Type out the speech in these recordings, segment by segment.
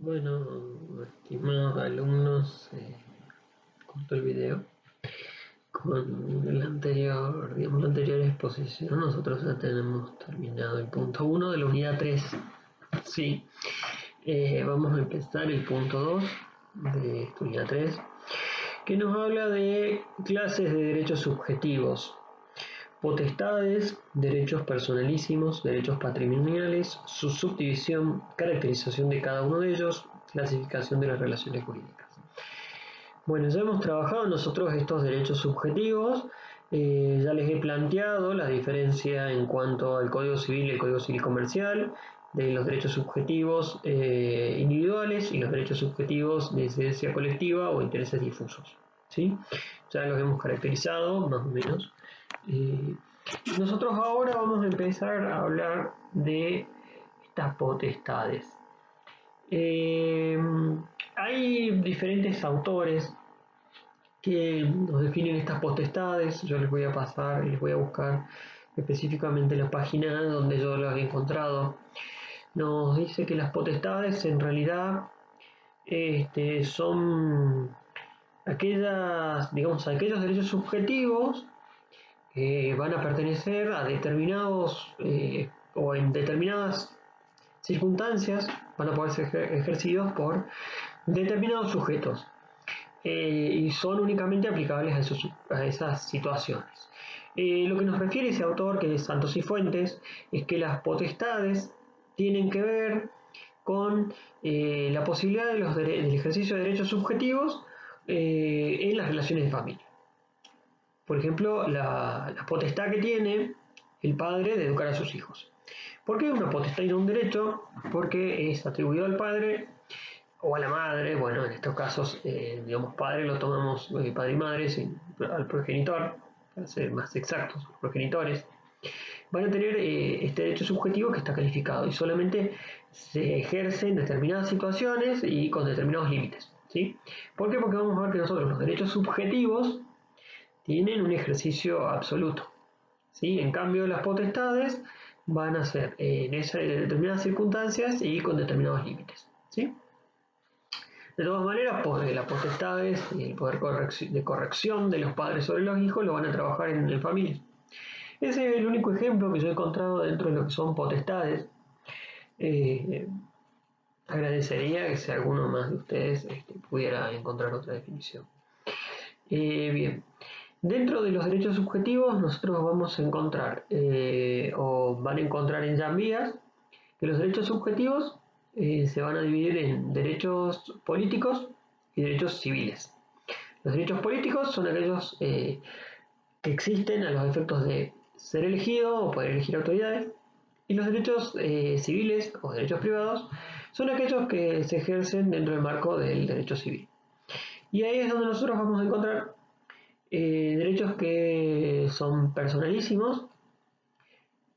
Bueno, estimados alumnos, corto el video. Con la anterior exposición, nosotros ya tenemos terminado el punto 1 de la unidad 3. Sí, vamos a empezar el punto 2 de esta unidad 3, que nos habla de clases de derechos subjetivos, potestades, derechos personalísimos, derechos patrimoniales, su subdivisión, caracterización de cada uno de ellos, clasificación de las relaciones jurídicas. Bueno, ya hemos trabajado nosotros estos derechos subjetivos, ya les he planteado la diferencia en cuanto al Código Civil y el Código Civil Comercial, de los derechos subjetivos individuales y los derechos subjetivos de incidencia colectiva o intereses difusos, ¿sí? Ya los hemos caracterizado más o menos. Nosotros ahora vamos a empezar a hablar de estas potestades. Hay diferentes autores que nos definen estas potestades. Yo les voy a pasar y les voy a buscar específicamente la página donde yo las he encontrado. Nos dice que las potestades en realidad son aquellos derechos subjetivos que van a pertenecer a determinados o en determinadas circunstancias van a poder ser ejercidos por determinados sujetos y son únicamente aplicables a esas situaciones. Lo que nos refiere ese autor, que es Santos y Fuentes, es que las potestades tienen que ver con la posibilidad del ejercicio de derechos subjetivos en las relaciones de familia. Por ejemplo, la potestad que tiene el padre de educar a sus hijos. ¿Por qué es una potestad y no un derecho? Porque es atribuido al padre o a la madre. Bueno, en estos casos, padre lo tomamos padre y madre, al progenitor, para ser más exactos, los progenitores van a tener este derecho subjetivo que está calificado y solamente se ejerce en determinadas situaciones y con determinados límites, ¿sí? ¿Por qué? Porque vamos a ver que nosotros los derechos subjetivos tienen un ejercicio absoluto, ¿sí? En cambio, las potestades van a ser en determinadas circunstancias y con determinados límites, ¿sí? De todas maneras, las potestades y el poder de corrección de los padres sobre los hijos lo van a trabajar en familia. Ese es el único ejemplo que yo he encontrado dentro de lo que son potestades. Agradecería que si alguno más de ustedes pudiera encontrar otra definición. Bien, dentro de los derechos subjetivos nosotros vamos a encontrar o van a encontrar en Jan Vías que los derechos subjetivos se van a dividir en derechos políticos y derechos civiles. Los derechos políticos son aquellos que existen a los efectos de ser elegido o poder elegir autoridades, y los derechos civiles o derechos privados son aquellos que se ejercen dentro del marco del derecho civil. Y ahí es donde nosotros vamos a encontrar derechos que son personalísimos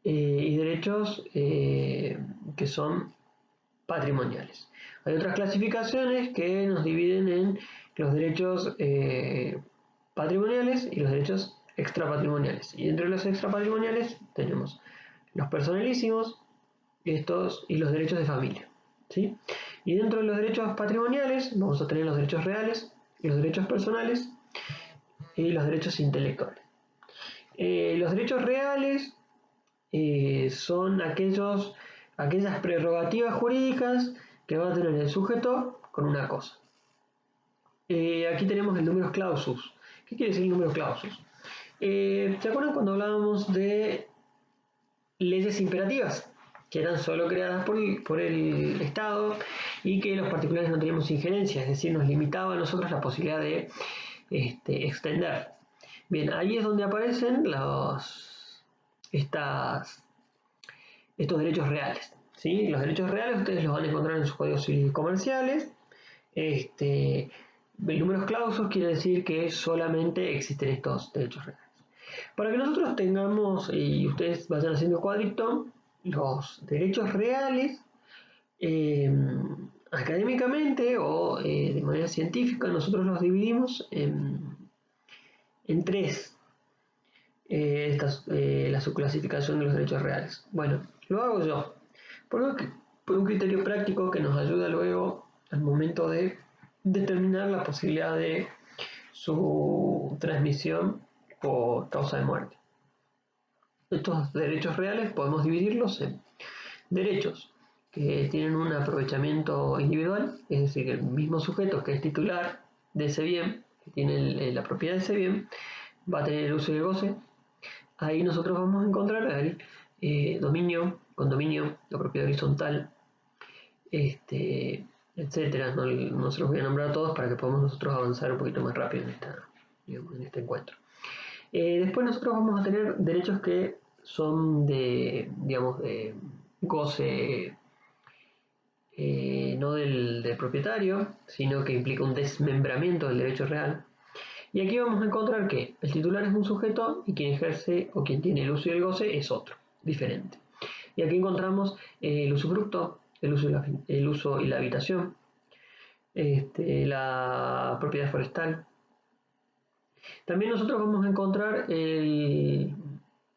y derechos que son patrimoniales. Hay otras clasificaciones que nos dividen en los derechos patrimoniales y los derechos extrapatrimoniales. Y entre los extrapatrimoniales tenemos los personalísimos y los derechos de familia, ¿sí? Y dentro de los derechos patrimoniales vamos a tener los derechos reales, los derechos personales y los derechos intelectuales. Los derechos reales son aquellas prerrogativas jurídicas que va a tener el sujeto con una cosa. Aquí tenemos el numerus clausus. ¿Qué quiere decir el numerus clausus? ¿Se acuerdan cuando hablábamos de leyes imperativas? Que eran solo creadas por el Estado y que los particulares no teníamos injerencia, es decir, nos limitaba a nosotros la posibilidad de extender. Bien, ahí es donde aparecen estos derechos reales, ¿sí? Los derechos reales ustedes los van a encontrar en sus códigos civiles y comerciales. El numerus clausus quiere decir que solamente existen estos derechos reales. Para que nosotros tengamos, y ustedes vayan haciendo cuadrito, los derechos reales, académicamente o de manera científica, nosotros los dividimos en tres. La subclasificación de los derechos reales. Bueno, lo hago yo por un criterio práctico que nos ayuda luego al momento de determinar la posibilidad de su transmisión por causa de muerte. Estos derechos reales podemos dividirlos en derechos que tienen un aprovechamiento individual, es decir, el mismo sujeto que es titular de ese bien, que tiene la propiedad de ese bien, va a tener el uso y el goce. Ahí nosotros vamos a encontrar el dominio, condominio, la propiedad horizontal, etcétera. No se los voy a nombrar a todos para que podamos nosotros avanzar un poquito más rápido en este encuentro. Después nosotros vamos a tener derechos que son de goce no del propietario, sino que implica un desmembramiento del derecho real. Y aquí vamos a encontrar que el titular es un sujeto y quien ejerce o quien tiene el uso y el goce es otro, diferente. Y aquí encontramos el usufructo, el uso y la habitación, la propiedad forestal. También nosotros vamos a encontrar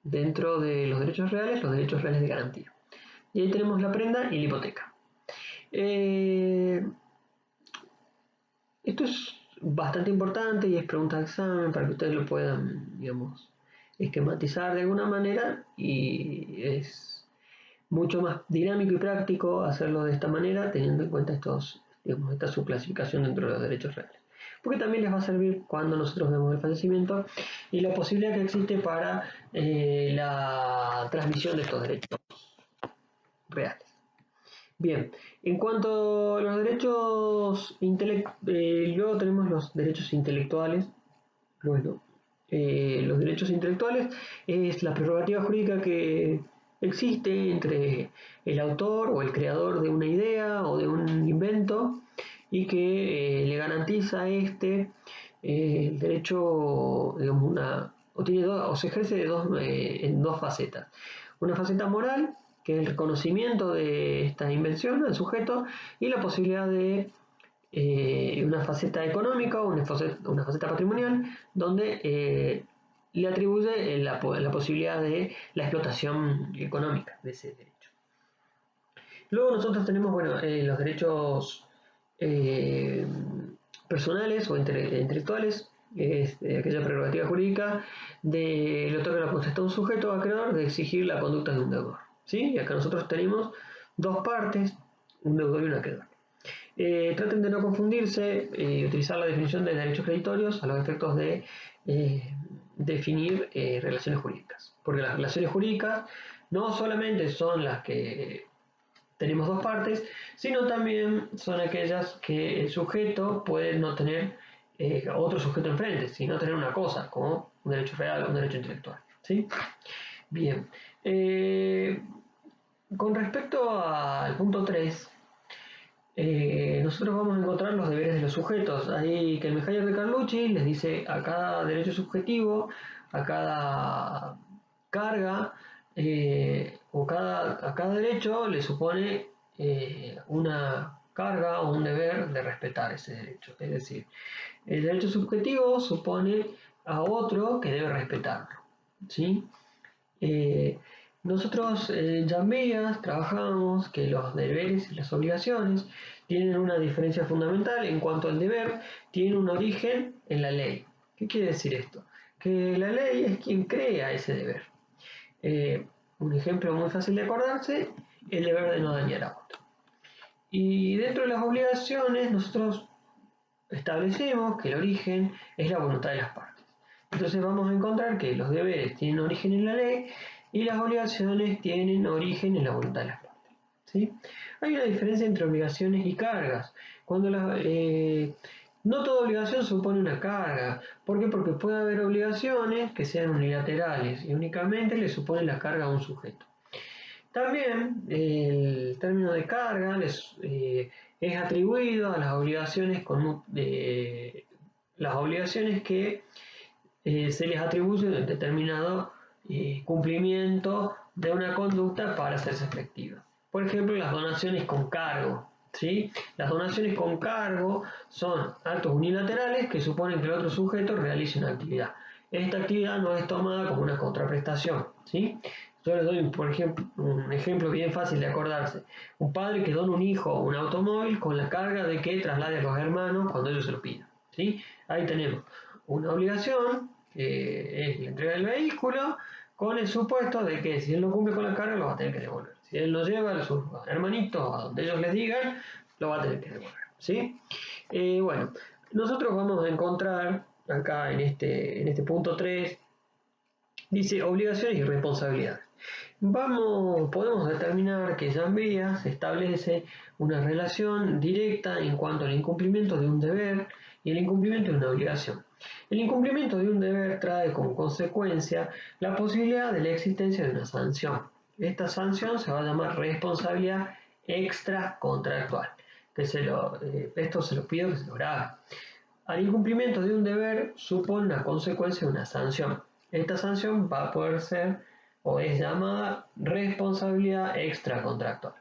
dentro de los derechos reales de garantía. Y ahí tenemos la prenda y la hipoteca. Esto es bastante importante y es pregunta de examen para que ustedes lo puedan, digamos, esquematizar de alguna manera, y es mucho más dinámico y práctico hacerlo de esta manera teniendo en cuenta esta subclasificación dentro de los derechos reales, porque también les va a servir cuando nosotros vemos el fallecimiento y la posibilidad que existe para la transmisión de estos derechos reales. Bien, en cuanto a los derechos luego tenemos los derechos intelectuales. Bueno, los derechos intelectuales es la prerrogativa jurídica que existe entre el autor o el creador de una idea o de un invento y que le garantiza a el derecho, digamos, o se ejerce en dos facetas. Una faceta moral, que es el reconocimiento de esta invención al sujeto, y la posibilidad de una faceta económica o una faceta patrimonial, donde le atribuye la posibilidad de la explotación económica de ese derecho. Luego nosotros tenemos los derechos personales o intelectuales, aquella prerrogativa jurídica le otorga la potestad a un sujeto acreedor de exigir la conducta de un deudor. ¿Sí? Y acá nosotros tenemos dos partes, un deudor y un acreedor. Traten de no confundirse y utilizar la definición de derechos creditorios a los efectos de definir relaciones jurídicas, porque las relaciones jurídicas no solamente son las que tenemos dos partes, sino también son aquellas que el sujeto puede no tener otro sujeto enfrente, sino tener una cosa, como un derecho real o un derecho intelectual. ¿Sí? Bien. Con respecto al punto 3, nosotros vamos a encontrar los deberes de los sujetos. Ahí que el Kelmejayer de Carlucci les dice a cada derecho subjetivo, a cada carga a cada derecho le supone una carga o un deber de respetar ese derecho. Es decir, el derecho subjetivo supone a otro que debe respetarlo. ¿Sí? Nosotros en Jambías trabajamos que los deberes y las obligaciones tienen una diferencia fundamental. En cuanto al deber, tiene un origen en la ley. ¿Qué quiere decir esto? Que la ley es quien crea ese deber. Un ejemplo muy fácil de acordarse, el deber de no dañar a otro. Y dentro de las obligaciones nosotros establecemos que el origen es la voluntad de las partes. Entonces vamos a encontrar que los deberes tienen origen en la ley y las obligaciones tienen origen en la voluntad de las partes. ¿Sí? Hay una diferencia entre obligaciones y cargas. Cuando no toda obligación supone una carga. ¿Por qué? Porque puede haber obligaciones que sean unilaterales y únicamente le supone la carga a un sujeto. También el término de carga es atribuido a las obligaciones que se les atribuye un determinado cumplimiento de una conducta para hacerse efectiva. Por ejemplo, las donaciones con cargo. ¿Sí? Las donaciones con cargo son actos unilaterales que suponen que el otro sujeto realice una actividad. Esta actividad no es tomada como una contraprestación. ¿Sí? Yo les doy, por ejemplo, un ejemplo bien fácil de acordarse. Un padre que dona un hijo o un automóvil con la carga de que traslade a los hermanos cuando ellos se lo pidan. ¿Sí? Ahí tenemos una obligación, que es la entrega del vehículo, con el supuesto de que si él no cumple con la carga, lo va a tener que devolver. Si él no lleva a sus hermanitos a donde ellos les digan, lo va a tener que devolver. ¿Sí? Bueno, nosotros vamos a encontrar acá en este punto 3, dice obligaciones y responsabilidades. Podemos determinar que ya en vías se establece una relación directa en cuanto al incumplimiento de un deber y el incumplimiento de una obligación. El incumplimiento de un deber trae como consecuencia la posibilidad de la existencia de una sanción. Esta sanción se va a llamar responsabilidad extracontractual. Esto se lo pido que se lo grabe. Al incumplimiento de un deber supone una consecuencia de una sanción. Esta sanción va a poder ser o es llamada responsabilidad extracontractual.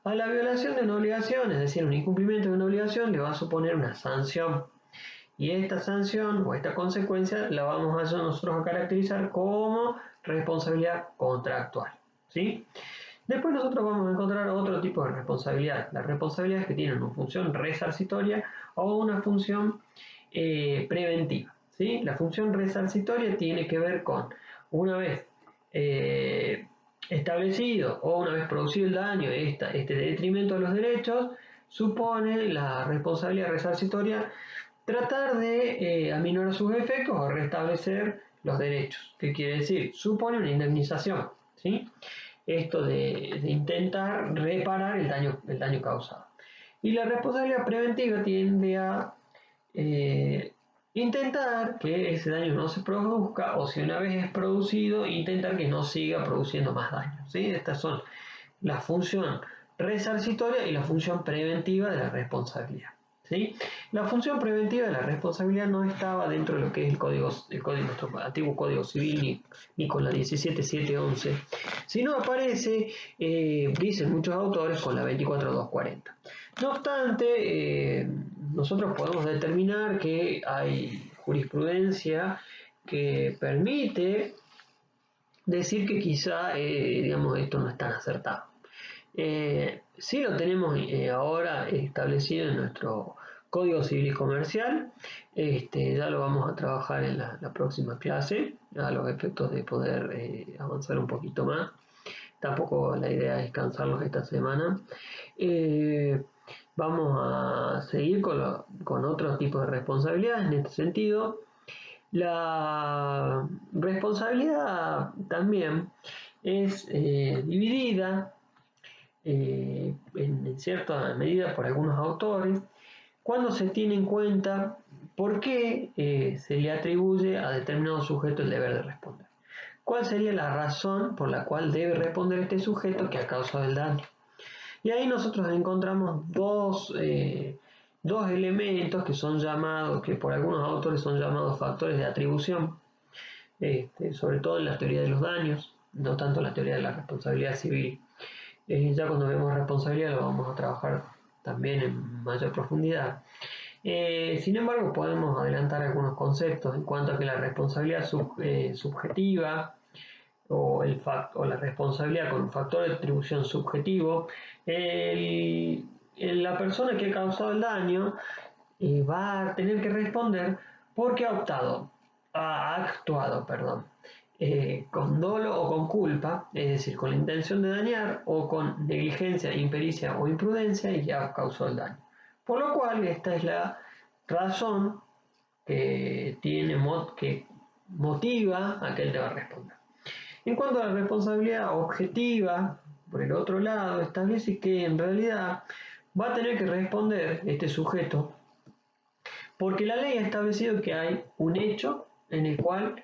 A la violación de una obligación, es decir, un incumplimiento de una obligación, le va a suponer una sanción. Y esta sanción o esta consecuencia la vamos a nosotros a caracterizar como responsabilidad contractual. ¿Sí? Después nosotros vamos a encontrar otro tipo de responsabilidad. Las responsabilidades que tienen una función resarcitoria o una función preventiva. ¿Sí? La función resarcitoria tiene que ver con, una vez establecido o una vez producido el daño, este detrimento de los derechos, supone la responsabilidad resarcitoria tratar de aminorar sus efectos o restablecer los derechos. ¿Qué quiere decir? Supone una indemnización. ¿Sí? Esto de intentar reparar el daño causado. Y la responsabilidad preventiva tiende a intentar que ese daño no se produzca, o si una vez es producido, intentar que no siga produciendo más daño. ¿Sí? Estas son la función resarcitoria y la función preventiva de la responsabilidad. ¿Sí? La función preventiva de la responsabilidad no estaba dentro de lo que es nuestro antiguo Código Civil ni con la 17711, sino aparece, dicen muchos autores, con la 24240. No obstante, nosotros podemos determinar que hay jurisprudencia que permite decir que quizá, digamos, esto no es tan acertado. Sí lo tenemos ahora establecido en nuestro Código Civil y Comercial. Ya lo vamos a trabajar en la próxima clase, a los efectos de poder avanzar un poquito más. Tampoco la idea es cansarlos esta semana. Vamos a seguir con otros tipos de responsabilidades en este sentido. La responsabilidad también es dividida en cierta medida por algunos autores cuando se tiene en cuenta por qué se le atribuye a determinado sujeto el deber de responder. ¿Cuál sería la razón por la cual debe responder este sujeto que ha causado el daño? Y ahí nosotros encontramos dos elementos que por algunos autores son llamados factores de atribución, sobre todo en la teoría de los daños, no tanto en la teoría de la responsabilidad civil. Ya cuando vemos responsabilidad lo vamos a trabajar también en mayor profundidad. Sin embargo, podemos adelantar algunos conceptos en cuanto a que la responsabilidad subjetiva o la responsabilidad con un factor de atribución subjetivo, la persona que ha causado el daño va a tener que responder porque ha actuado, con dolo o con culpa, es decir, con la intención de dañar o con negligencia, impericia o imprudencia, y ya causó el daño. Por lo cual, esta es la razón que motiva a que él deba responder. En cuanto a la responsabilidad objetiva, por el otro lado, establece que en realidad va a tener que responder este sujeto porque la ley ha establecido que hay un hecho en el cual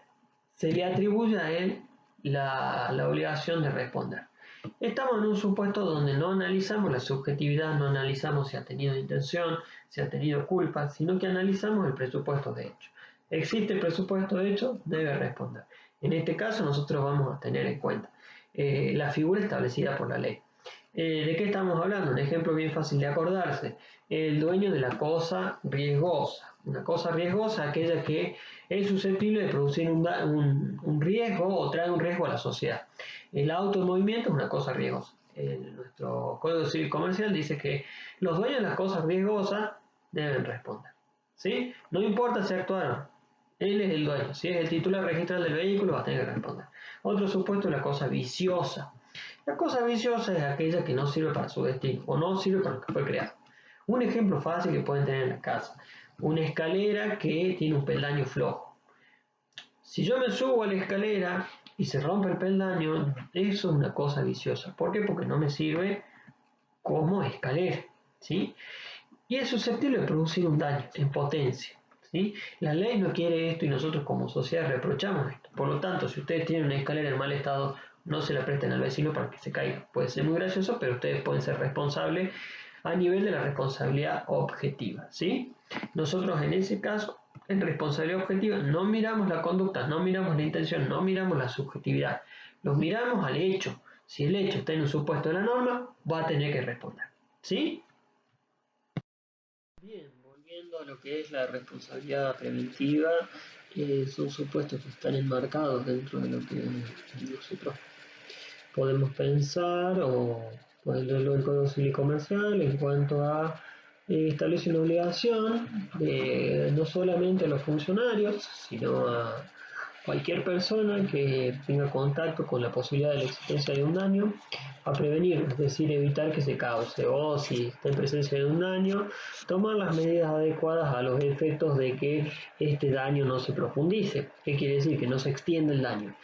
se le atribuye a él la obligación de responder. Estamos en un supuesto donde no analizamos la subjetividad, no analizamos si ha tenido intención, si ha tenido culpa, sino que analizamos el presupuesto de hecho. ¿Existe el presupuesto de hecho? Debe responder. En este caso nosotros vamos a tener en cuenta la figura establecida por la ley. ¿De qué estamos hablando? Un ejemplo bien fácil de acordarse. El dueño de la cosa riesgosa. Una cosa riesgosa, aquella que es susceptible de producir un riesgo o trae un riesgo a la sociedad. El auto en movimiento es una cosa riesgosa. Nuestro Código Civil Comercial dice que los dueños de las cosas riesgosas deben responder. ¿Sí? No importa si actuaron. Él es el dueño. Si es el titular registral del vehículo, va a tener que responder. Otro supuesto es la cosa viciosa. La cosa viciosa es aquella que no sirve para su destino o no sirve para lo que fue creado. Un ejemplo fácil que pueden tener en la casa. Una escalera que tiene un peldaño flojo. Si yo me subo a la escalera y se rompe el peldaño, eso es una cosa viciosa. ¿Por qué? Porque no me sirve como escalera, ¿sí? Y es susceptible de producir un daño en potencia, ¿sí? La ley no quiere esto y nosotros como sociedad reprochamos esto. Por lo tanto, si ustedes tienen una escalera en mal estado, no se la presten al vecino para que se caiga. Puede ser muy gracioso, pero ustedes pueden ser responsables a nivel de la responsabilidad objetiva, ¿sí? Nosotros en ese caso, en responsabilidad objetiva, no miramos la conducta, no miramos la intención, no miramos la subjetividad, los miramos al hecho. Si el hecho está en un supuesto de la norma, va a tener que responder, ¿sí? Bien, volviendo a lo que es la responsabilidad preventiva, son supuestos que están enmarcados dentro de lo que nosotros podemos pensar o ponerlo en Código Civil y Comercial en cuanto a establece una obligación de no solamente a los funcionarios, sino a cualquier persona que tenga contacto con la posibilidad de la existencia de un daño, a prevenir, es decir, evitar que se cause, o si está en presencia de un daño, tomar las medidas adecuadas a los efectos de que este daño no se profundice. ¿Qué quiere decir? Que no se extienda el daño.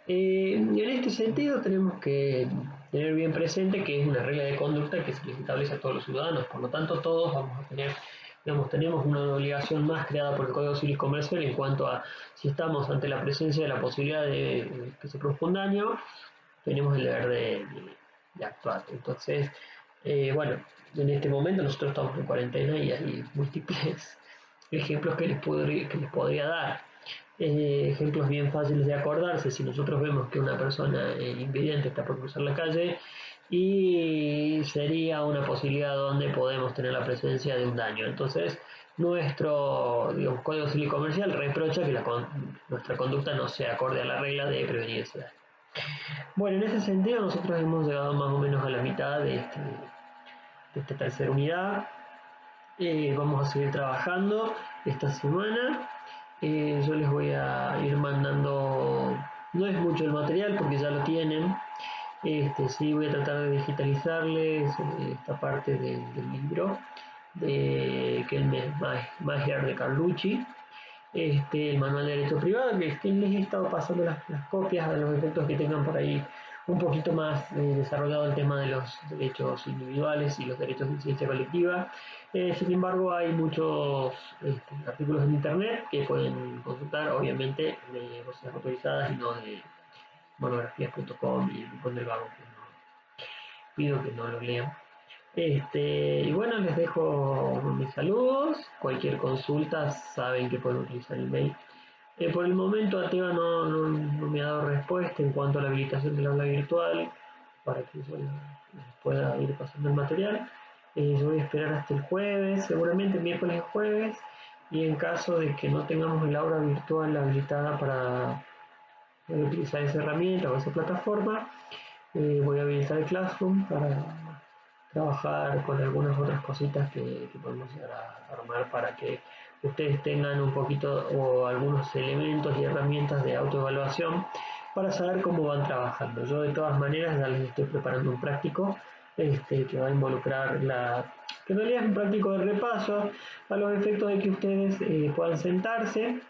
En este sentido tenemos que tener bien presente que es una regla de conducta que se les establece a todos los ciudadanos, por lo tanto todos vamos a tener, digamos, tenemos una obligación más creada por el Código Civil y Comercial en cuanto a si estamos ante la presencia de la posibilidad de que se produzca un daño, tenemos el deber de actuar. Entonces, bueno, en este momento nosotros estamos en cuarentena y hay múltiples ejemplos que les podría dar. Ejemplos bien fáciles de acordarse, si nosotros vemos que una persona invidente está por cruzar la calle y sería una posibilidad donde podemos tener la presencia de un daño. Entonces, nuestro, digamos, Código Civil y Comercial reprocha que nuestra conducta no sea acorde a la regla de prevenir ese daño. Bueno, en ese sentido nosotros hemos llegado más o menos a la mitad de esta tercera unidad. Vamos a seguir trabajando esta semana. Yo les voy a ir mandando, no es mucho el material porque ya lo tienen. Sí, voy a tratar de digitalizarles esta parte del libro que es Magia de Carlucci, el manual de derecho privado, que les he estado pasando las copias a los efectos que tengan por ahí un poquito más desarrollado el tema de los derechos individuales y los derechos de ciencia colectiva. Sin embargo, hay muchos artículos en internet que pueden consultar, obviamente, de voces autorizadas y no de monografías.com y el Rincón del Vago, que no, pido que no lo lean. Y bueno, les dejo mis saludos. Cualquier consulta saben que pueden utilizar el mail. Por el momento Ateva no me ha dado respuesta en cuanto a la habilitación del aula virtual para que yo les pueda ir pasando el material. Yo voy a esperar hasta el jueves, seguramente miércoles o jueves, y en caso de que no tengamos el aula virtual habilitada para utilizar esa herramienta o esa plataforma, voy a habilitar el Classroom para trabajar con algunas otras cositas que podemos llegar a armar para que ustedes tengan un poquito o algunos elementos y herramientas de autoevaluación para saber cómo van trabajando. Yo de todas maneras ya les estoy preparando un práctico que va a involucrar que en realidad es un práctico de repaso a los efectos de que ustedes puedan sentarse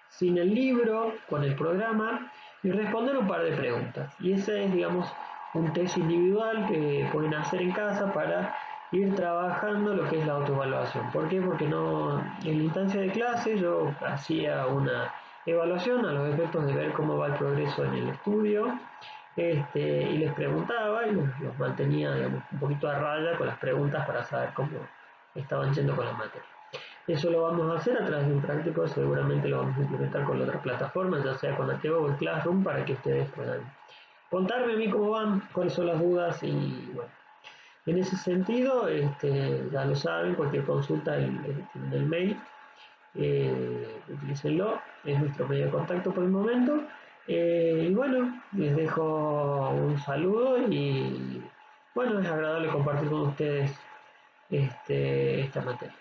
sin el libro, con el programa y responder un par de preguntas. Y ese es, digamos, un test individual que pueden hacer en casa para ir trabajando lo que es la autoevaluación. ¿Por qué? Porque no, en la instancia de clase yo hacía una evaluación a los efectos de ver cómo va el progreso en el estudio, y les preguntaba y los mantenía, digamos, un poquito a raya con las preguntas para saber cómo estaban yendo con la materia. Eso lo vamos a hacer a través de un práctico, seguramente lo vamos a implementar con otra plataforma, ya sea con Ateo o Classroom, para que ustedes puedan contarme a mí cómo van, cuáles son las dudas y bueno, En ese sentido, ya lo saben, cualquier consulta en el mail, utilícenlo, es nuestro medio de contacto por el momento. Y bueno, les dejo un saludo y bueno, es agradable compartir con ustedes esta materia.